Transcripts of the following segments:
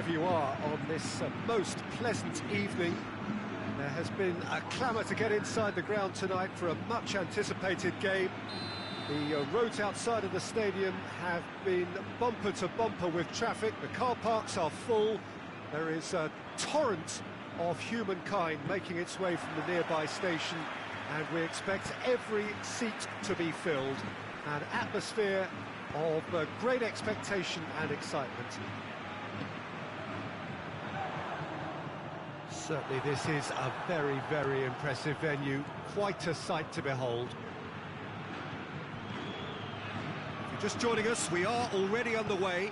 wherever you are on this most pleasant evening. There has been a clamour to get inside the ground tonight for a much-anticipated game. The roads outside of the stadium have been bumper to bumper with traffic. The car parks are full. There is a torrent of humankind making its way from the nearby station, and we expect every seat to be filled. An atmosphere of great expectation and excitement. Certainly this is a very, very impressive venue. Quite a sight to behold. If you're just joining us, we are already underway.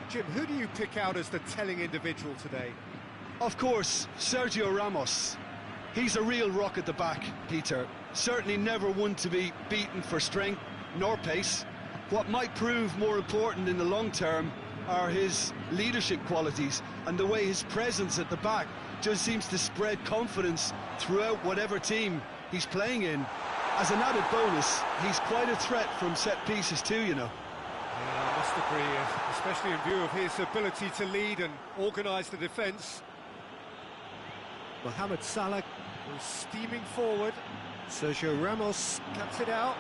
Jim, who do you pick out as the telling individual today? Of course, Sergio Ramos. He's a real rock at the back, Peter. Certainly never one to be beaten for strength nor pace. What might prove more important in the long term are his leadership qualities and the way his presence at the back just seems to spread confidence throughout whatever team he's playing in. As an added bonus, he's quite a threat from set pieces too, you know. Yeah, I must agree, especially in view of his ability to lead and organise the defence. Mohamed Salah was steaming forward. Sergio Ramos cuts it out.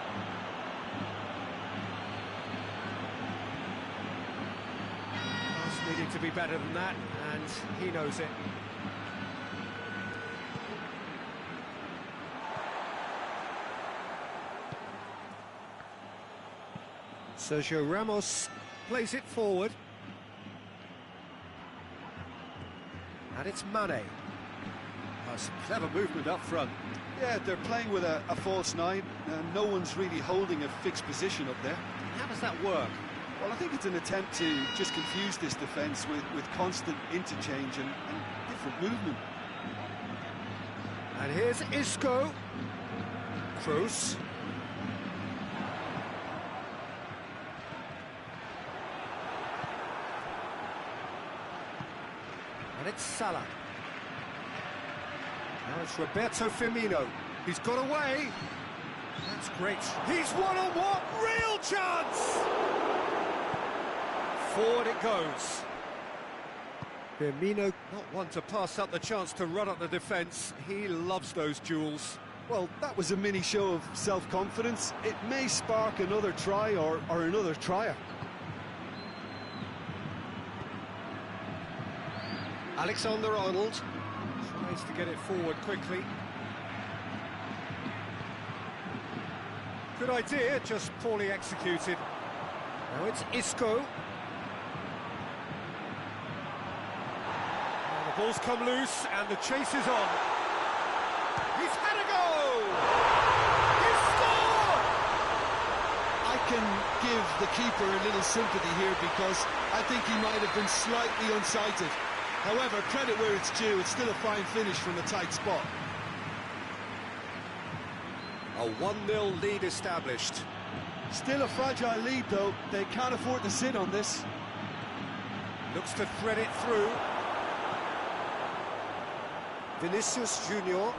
Pass needed to be better than that, and he knows it. Sergio Ramos plays it forward. And it's Mane. That's clever movement up front. Yeah, they're playing with a false nine, and no one's really holding a fixed position up there. How does that work? Well, I think it's an attempt to just confuse this defence with constant interchange and different movement. And here's Isco. Kroos. And it's Salah. Now it's Roberto Firmino. He's got away. That's great. He's one-on-one. Real chance! Forward it goes. Firmino, not one to pass up the chance to run up the defence. He loves those duels. Well, that was a mini show of self-confidence. It may spark another try or another trier. Alexander-Arnold tries to get it forward quickly. Good idea, just poorly executed. Now it's Isco. Now the ball's come loose and the chase is on. He's had a go! He's scored! I can give the keeper a little sympathy here because I think he might have been slightly unsighted. However, credit where it's due, it's still a fine finish from a tight spot. A 1-0 lead established. Still a fragile lead, though. They can't afford to sit on this. Looks to thread it through. Vinicius Junior.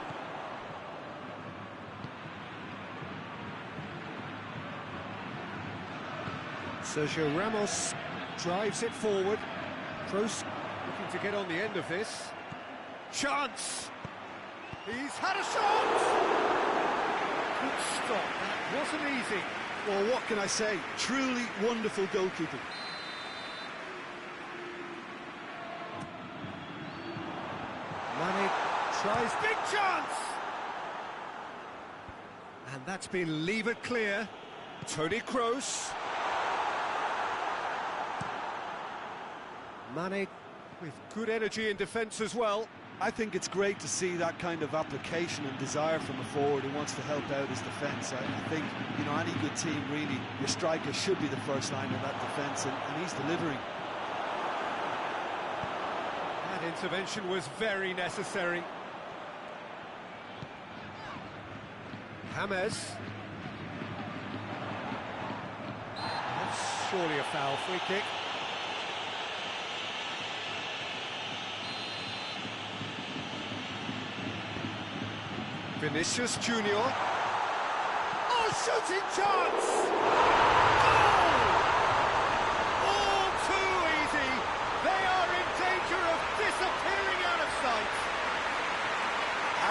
Sergio Ramos drives it forward. Kroos looking to get on the end of this. Chance! He's had a shot! Good stop, that wasn't easy. Well, what can I say? Truly wonderful goalkeeping. Mane tries, big chance! And that's been levered clear. Toni Kroos. Mane with good energy in defence as well. I think it's great to see that kind of application and desire from a forward who wants to help out his defence. I think, you know, any good team, really, your striker should be the first line of that defence, and he's delivering. That intervention was very necessary. James. That's surely a foul, free kick. Vinicius Junior. Oh, shooting chance! Goal! All too easy.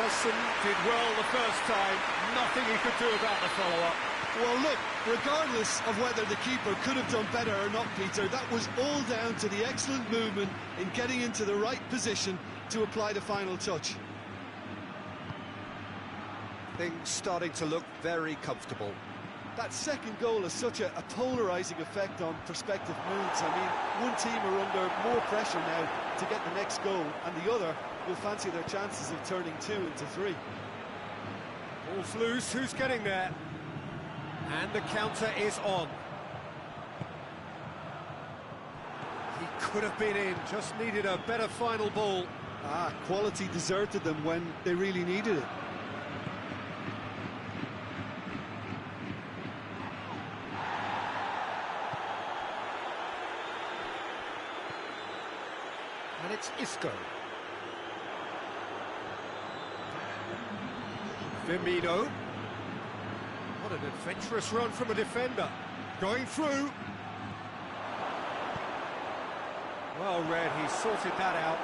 Alisson did well the first time, nothing he could do about the follow-up. Well, look, regardless of whether the keeper could have done better or not, Peter, that was all down to the excellent movement in getting into the right position to apply the final touch. Things starting to look very comfortable. That second goal has such a polarising effect on prospective moods. I mean, one team are under more pressure now to get the next goal, and the other will fancy their chances of turning 2 into 3. Ball's loose, who's getting there? And the counter is on. He could have been in, just needed a better final ball. Quality deserted them when they really needed it. And it's Isco. Firmino. What an adventurous run from a defender. Going through. Well read, he sorted that out.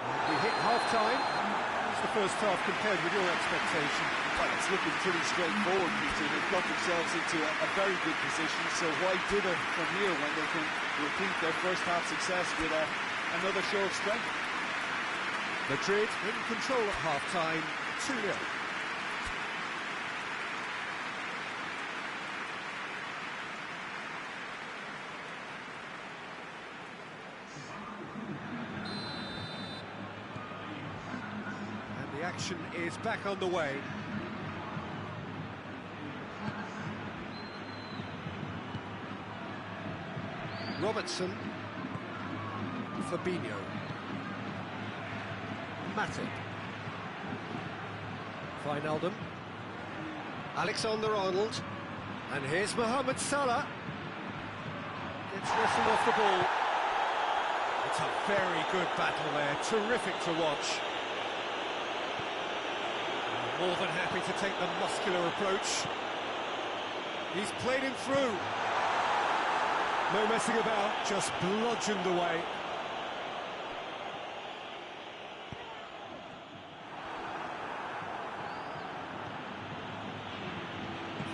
And we hit half-time. How's the first half compared with your expectation? Well, it's looking pretty straightforward, Peter. They've got themselves into a very good position, so why dither from here when they can repeat their first half success with another show of strength? Madrid in control at half-time, 2-0. And the action is back on the way. Robertson, Fabinho, Matic, Wijnaldum, Alexander-Arnold, and here's Mohamed Salah. Gets wrestled off the ball. It's a very good battle there, terrific to watch. More than happy to take the muscular approach. He's played him through. No messing about, just bludgeoned away.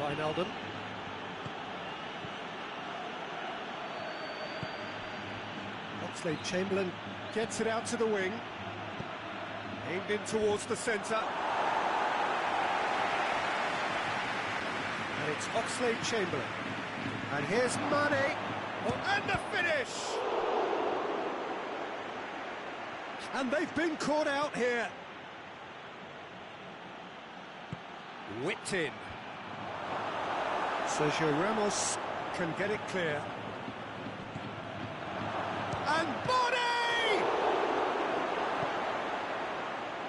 Wijnaldum. Oxlade-Chamberlain gets it out to the wing. Aimed in towards the centre. And it's Oxlade-Chamberlain. And here's Mane. Oh, and the finish! And they've been caught out here. Whipped in. Sergio Ramos can get it clear. And body!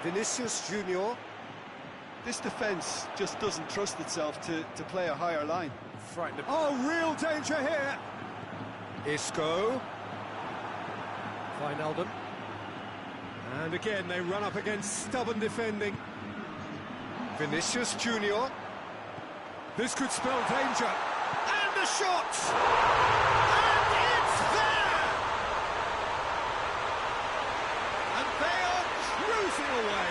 Vinicius Junior. This defence just doesn't trust itself to play a higher line. Frightened. Oh, real danger here. Isco. Wijnaldum. And again, they run up against stubborn defending. Vinicius Junior. This could spell danger. And the shot! And it's there! And they are cruising away.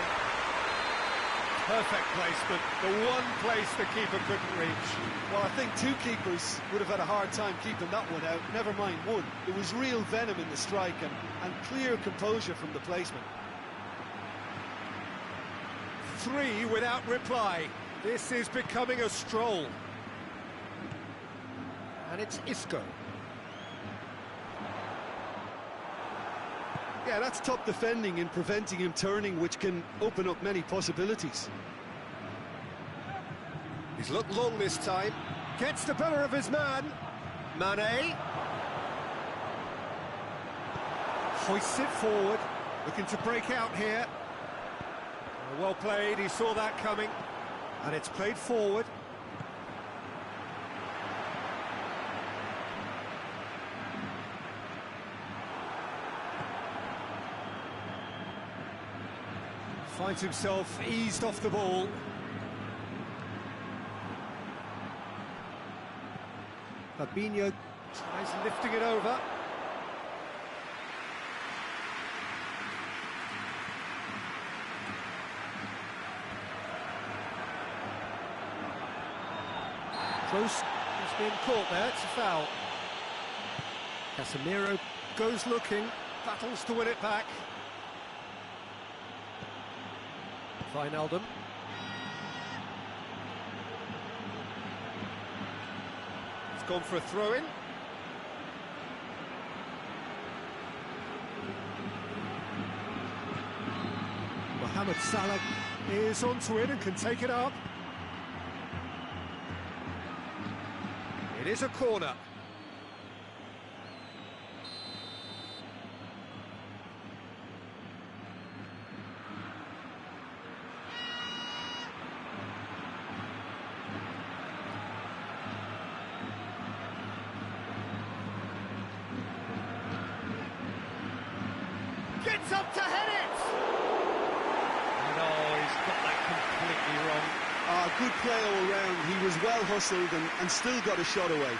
Perfect placement, the one place the keeper couldn't reach. Well, I think two keepers would have had a hard time keeping that one out, never mind one. There was real venom in the strike and clear composure from the placement. 3 without reply. This is becoming a stroll. And it's Isco. Yeah, that's top defending and preventing him turning, which can open up many possibilities. He's looked long this time. Gets the better of his man. Mane. Hoists it forward. Looking to break out here. Well played, he saw that coming. And it's played forward. Finds himself eased off the ball. Fabinho tries lifting it over. close. He's been caught there. It's a foul. Casemiro goes looking, battles to win it back. Wijnaldum. It's gone for a throw-in. Mohamed Salah is onto it and can take it up. It is a corner. Gets up to head it! And oh, he's got that completely wrong. Good play all round. He was well hustled and still got a shot away.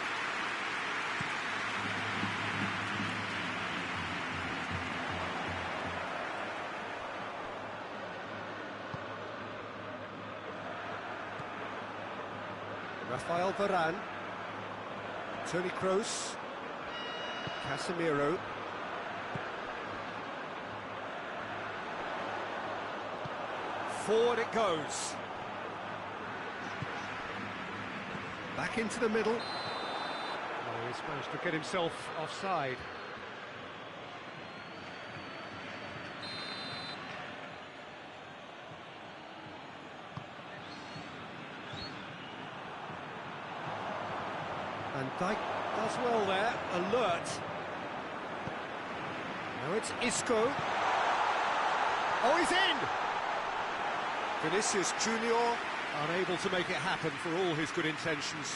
Rafael Varane. Toni Kroos. Casemiro. Forward it goes. Back into the middle. Oh, he's managed to get himself offside. And Dijk does well there, alert. Now it's Isco. Oh, he's in! Vinicius Junior unable to make it happen for all his good intentions.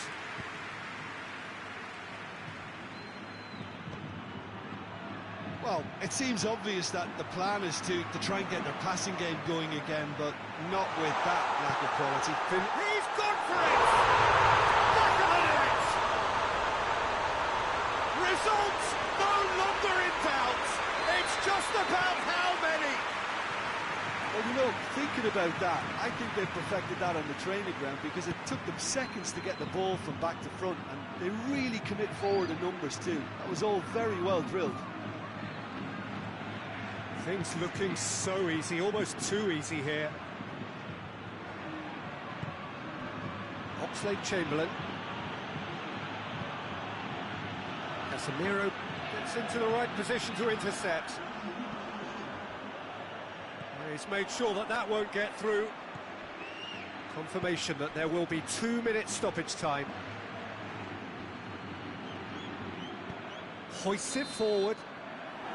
Well, it seems obvious that the plan is to try and get their passing game going again, but not with that lack of quality. He's gone for it! Back of the net! Results no longer in doubt. It's just about how many. Well, you know, thinking about that, I think they perfected that on the training ground because it took them seconds to get the ball from back to front, and they really commit forward in numbers too. That was all very well drilled. Things looking so easy, almost too easy here. Oxlade-Chamberlain. Casemiro gets into the right position to intercept. He's made sure that that won't get through. Confirmation that there will be 2 minutes stoppage time. Hoists it forward.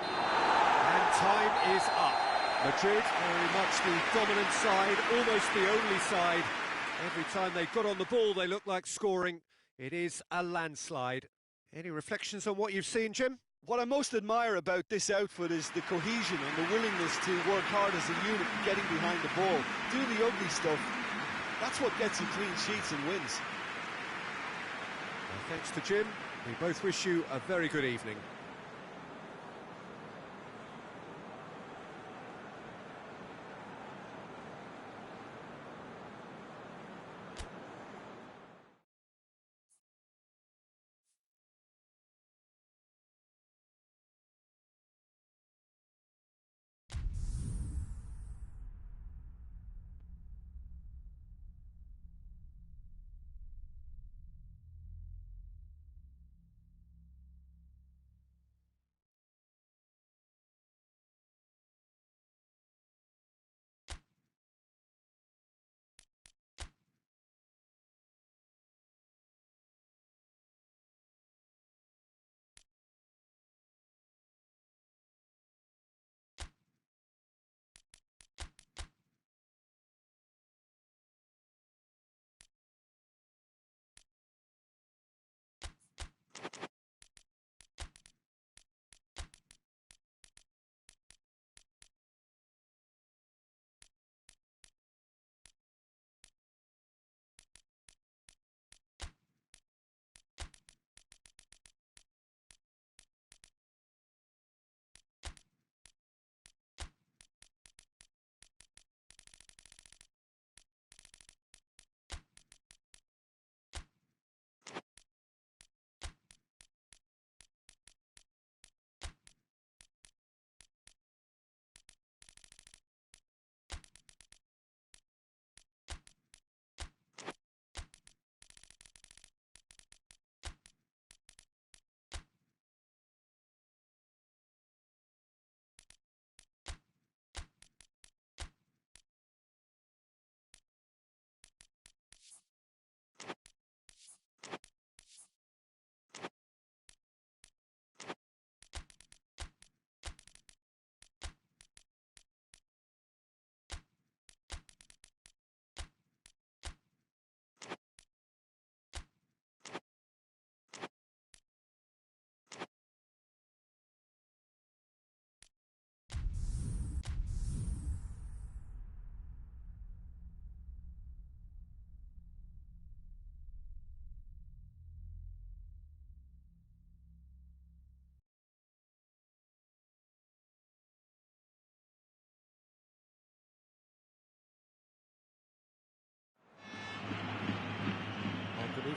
And time is up. Madrid, very much the dominant side, almost the only side. Every time they got on the ball, they looked like scoring. It is a landslide. Any reflections on what you've seen, Jim? What I most admire about this outfit is the cohesion and the willingness to work hard as a unit, getting behind the ball, doing the ugly stuff. That's what gets you clean sheets and wins. Well, thanks to Jim. We both wish you a very good evening.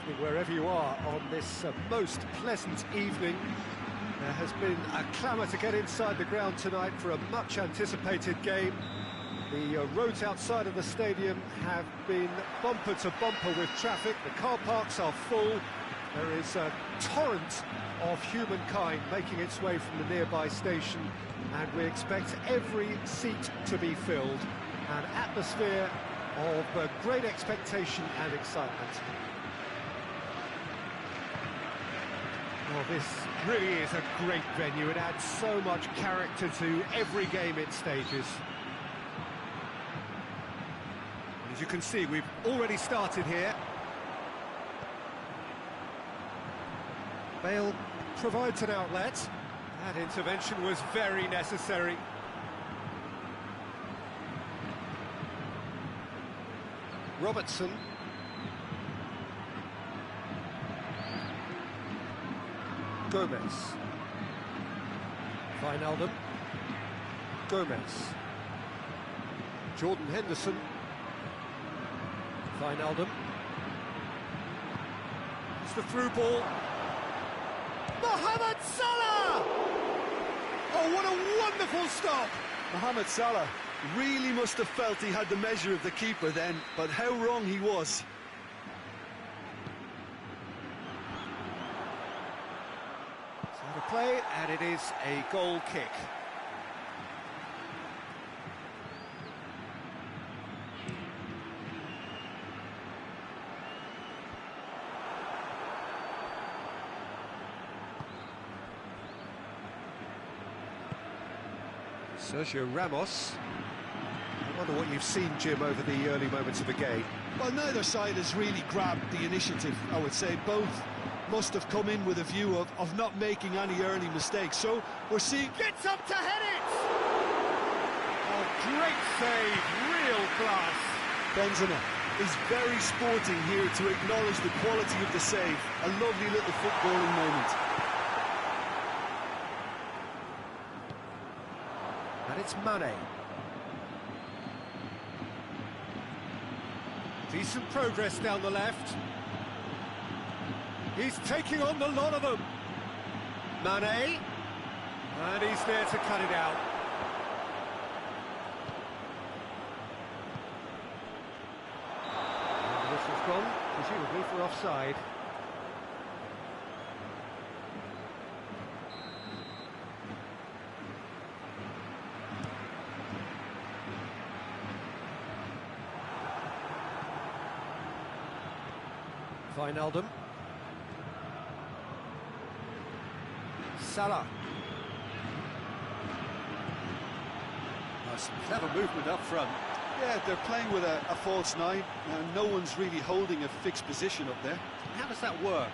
evening wherever you are on this most pleasant evening. There has been a clamour to get inside the ground tonight for a much-anticipated game. The roads outside of the stadium have been bumper to bumper with traffic. The car parks are full. There is a torrent of humankind making its way from the nearby station, and we expect every seat to be filled. An atmosphere of great expectation and excitement. Well, this really is a great venue. It adds so much character to every game it stages. As you can see, we've already started here. Bale provides an outlet. That intervention was very necessary. Robertson. Gomez. Wijnaldum. Gomez. Jordan Henderson. Wijnaldum. It's the through ball. Mohamed Salah! Oh, what a wonderful stop! Mohamed Salah really must have felt he had the measure of the keeper then, but how wrong he was. So the play, and it is a goal kick. Sergio Ramos. I wonder what you've seen, Jim, over the early moments of the game. Well, neither side has really grabbed the initiative, I would say. Both must have come in with a view of not making any early mistakes. So we're seeing... Gets up to head it! Oh, great save, real class. Benzema is very sporting here to acknowledge the quality of the save. A lovely little footballing moment. And it's Mane. Decent progress down the left. He's taking on the lot of them. Mane. And he's there to cut it out. And the whistle's gone, presumably for offside. Wijnaldum. Salah. Some clever movement up front. Yeah, they're playing with a false nine, and no one's really holding a fixed position up there. How does that work?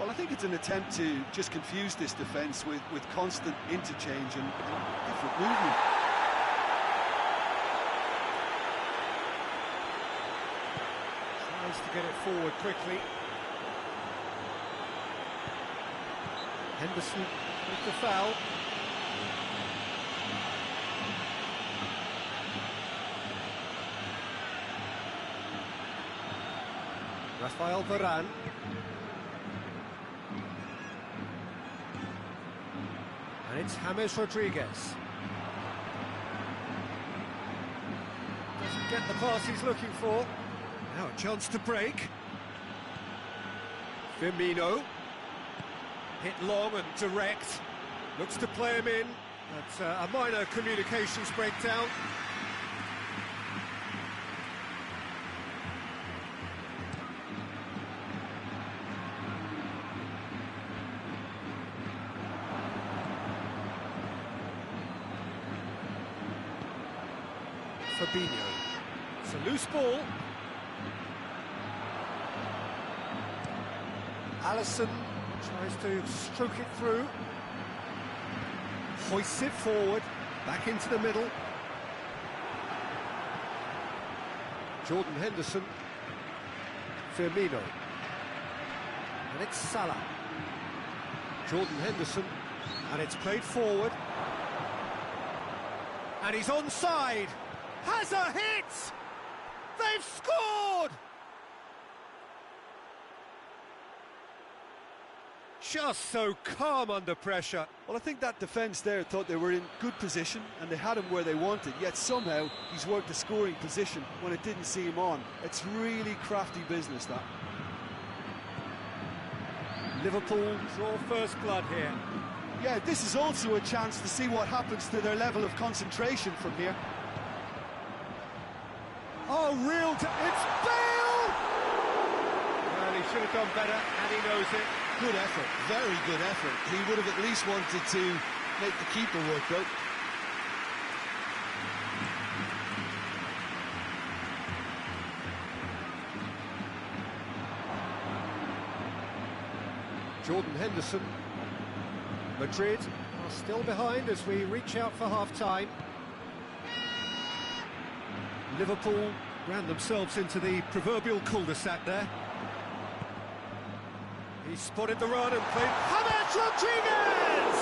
Well, I think it's an attempt to just confuse this defence with constant interchange and different movement. Tries to get it forward quickly. Henderson with the foul. Rafael Varane. And it's James Rodriguez. Doesn't get the pass he's looking for. Now a chance to break. Firmino. Hit long and direct. Looks to play him in. That's a minor communications breakdown. Fabinho. It's a loose ball. Alisson tries to stroke it through. Hoists it forward. Back into the middle. Jordan Henderson. Firmino. And it's Salah. Jordan Henderson. And it's played forward. And he's onside. Has a hit! They've scored! just so calm under pressure. Well, I think that defence there thought they were in good position and they had him where they wanted, yet somehow he's worked a scoring position when it didn't see him on. It's really crafty business, that. Liverpool draw first blood here. Yeah, this is also a chance to see what happens to their level of concentration from here. Oh, it's Bale! Well, he should have done better, and he knows it. Good effort, very good effort. He would have at least wanted to make the keeper work, though. Jordan Henderson. Madrid are still behind as we reach out for half-time. Liverpool ran themselves into the proverbial cul-de-sac there. He spotted the run and played James Rodriguez!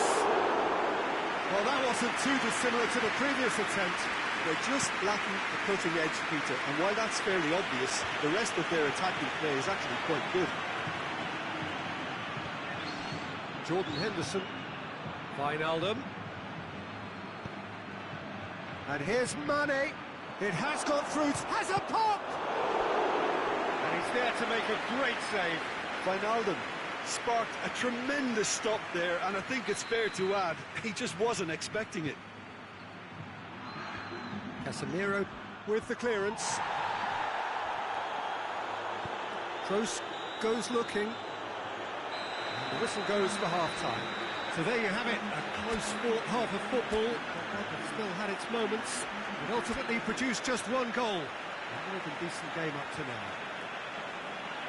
Well, that wasn't too dissimilar to the previous attempt. They're just lacking the cutting edge, Peter, and while that's fairly obvious, the rest of their attacking play is actually quite good. Jordan Henderson. Wijnaldum. And here's Mane. It has got through, has a pop! And he's there to make a great save. Wijnaldum sparked a tremendous stop there, and I think it's fair to add, he just wasn't expecting it. Casemiro with the clearance. Kroos goes looking. And the whistle goes for half-time. So there you have it, a close-fought half of football, but still had its moments. It ultimately produced just one goal. A more than decent game up to now.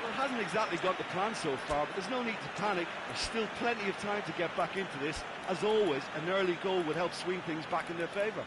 Well, it hasn't exactly got the plan so far, but there's no need to panic. There's still plenty of time to get back into this. As always, an early goal would help swing things back in their favour.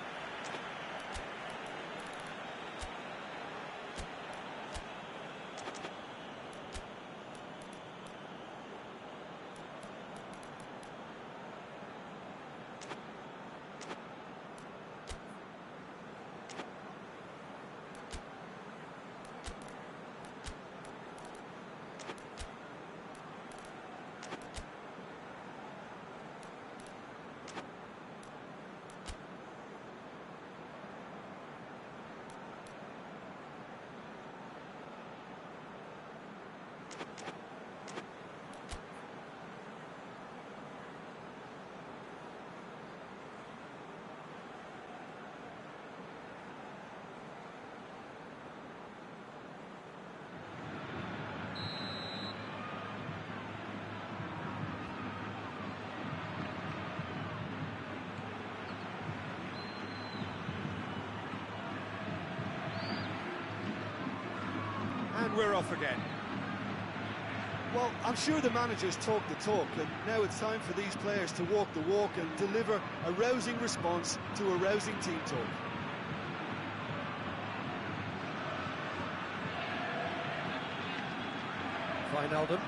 And we're off again. Well, I'm sure the managers talk the talk, and now it's time for these players to walk the walk and deliver a rousing response to a rousing team talk. Wijnaldum.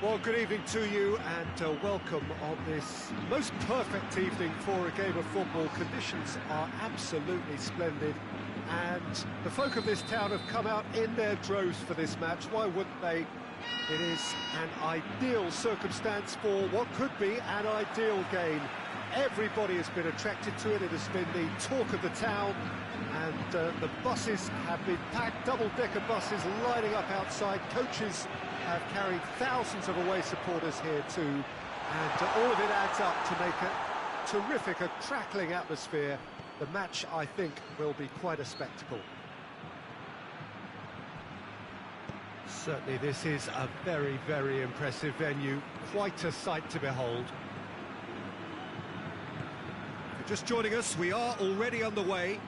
Well, good evening to you and welcome on this most perfect evening for a game of football. Conditions are absolutely splendid and the folk of this town have come out in their droves for this match. Why wouldn't they? It is an ideal circumstance for what could be an ideal game. Everybody has been attracted to it. It has been the talk of the town, and the buses have been packed, double-decker buses lining up outside. Coaches have carried thousands of away supporters here too, and all of it adds up to make a terrific, a crackling atmosphere. The match, I think, will be quite a spectacle. Certainly this is a very, very impressive venue, quite a sight to behold. Just joining us, we are already underway.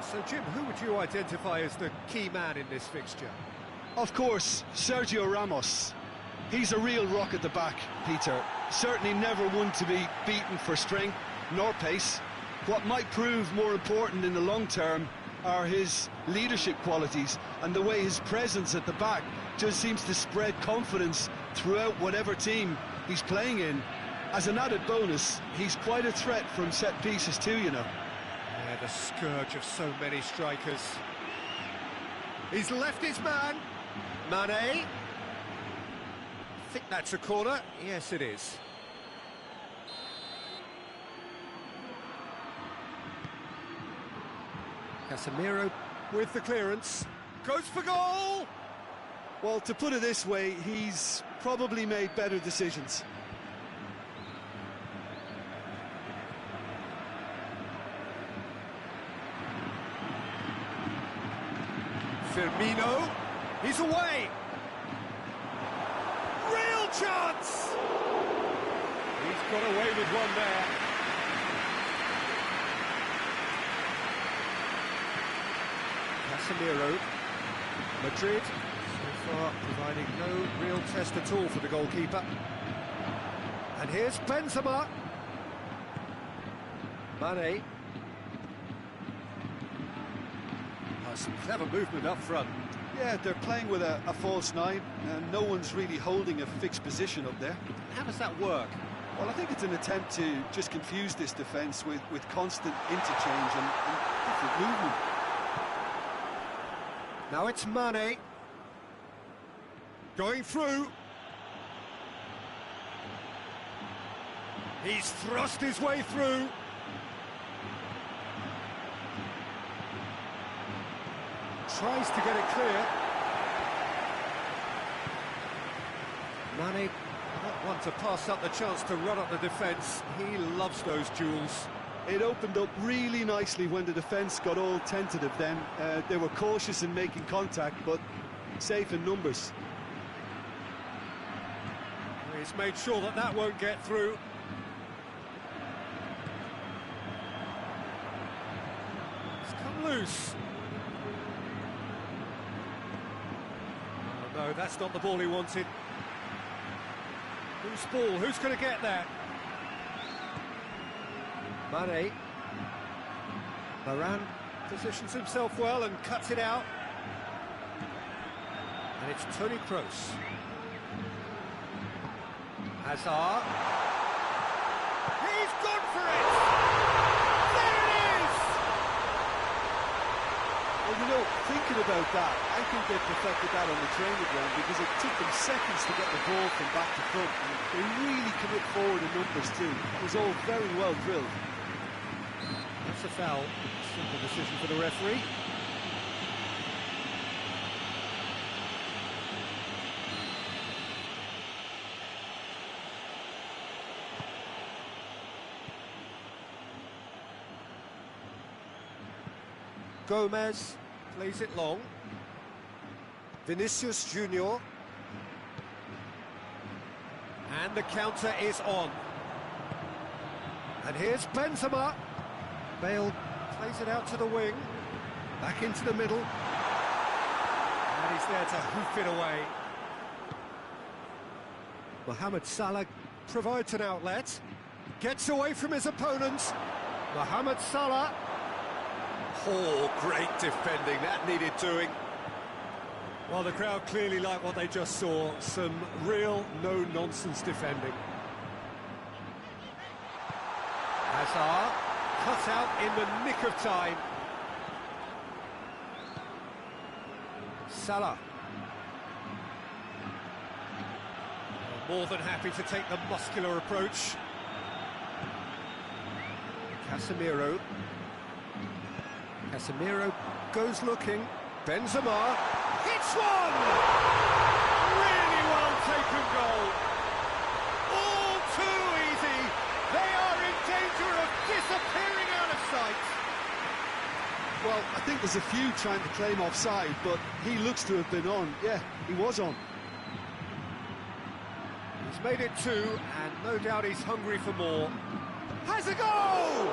So, Jim, who would you identify as the key man in this fixture? Of course, Sergio Ramos. He's a real rock at the back, Peter. Certainly never one to be beaten for strength nor pace. What might prove more important in the long term are his leadership qualities and the way his presence at the back just seems to spread confidence throughout whatever team he's playing in. As an added bonus, he's quite a threat from set pieces too, you know. Yeah, the scourge of so many strikers. He's left his man. Mane. I think that's a corner. Yes, it is. Casemiro with the clearance. Goes for goal! Well, to put it this way, he's probably made better decisions. Firmino, he's away! Real chance! He's got away with one there. Casemiro, Madrid, so far providing no real test at all for the goalkeeper. And here's Benzema. Mane. Some clever movement up front. Yeah, they're playing with a false nine, and no one's really holding a fixed position up there. How does that work? Well, I think it's an attempt to just confuse this defence with constant interchange and different movement. Now it's Mane. Going through. He's thrust his way through. Tries to get it clear. Mane, not one to pass up the chance to run up the defence. He loves those duels. It opened up really nicely when the defence got all tentative then. They were cautious in making contact, but safe in numbers. He's made sure that that won't get through. It's come loose. No, that's not the ball he wanted. Whose ball? Who's going to get there? Mane. Varane positions himself well and cuts it out. And it's Toni Kroos. Hazard. He's gone for it! There it is! Well, you know, thinking about that, I think they perfected that on the training ground because it took them seconds to get the ball from back to front. And they really commit forward in numbers too. It was all very well drilled. That's a foul. Simple decision for the referee. Gomez plays it long. Vinicius Junior. And the counter is on. And here's Benzema. Bale plays it out to the wing. Back into the middle. And he's there to hoof it away. Mohamed Salah provides an outlet. Gets away from his opponents. Mohamed Salah. Oh, great defending. That needed doing. Well, the crowd clearly like what they just saw. Some real no-nonsense defending. Hazard, cut out in the nick of time. Salah. More than happy to take the muscular approach. Casemiro. Casemiro goes looking. Benzema hits one! Really well taken goal. All too easy. They are in danger of disappearing out of sight. Well, I think there's a few trying to claim offside, but he looks to have been on. Yeah, he was on. He's made it 2, and no doubt he's hungry for more. Has a goal!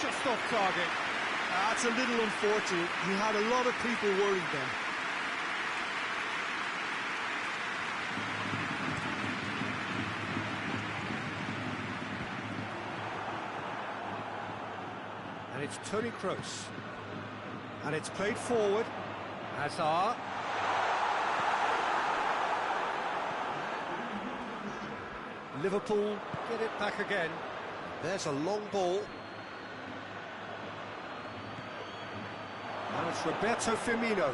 Just off target. That's a little unfortunate. He had a lot of people worried then. And it's Toni Kroos. And it's played forward. Hazard. Liverpool get it back again. There's a long ball. Now it's Roberto Firmino.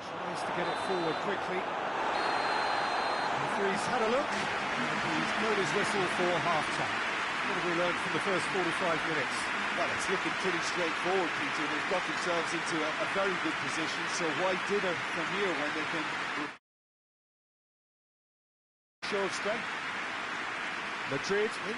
Tries to get it forward quickly. The referee's had a look, and he's blown his whistle for half-time. What have we learned from the first 45 minutes? Well, it's looking pretty straightforward, Peter. They've got themselves into a very good position, so why dither from here when they can show strength? Madrid in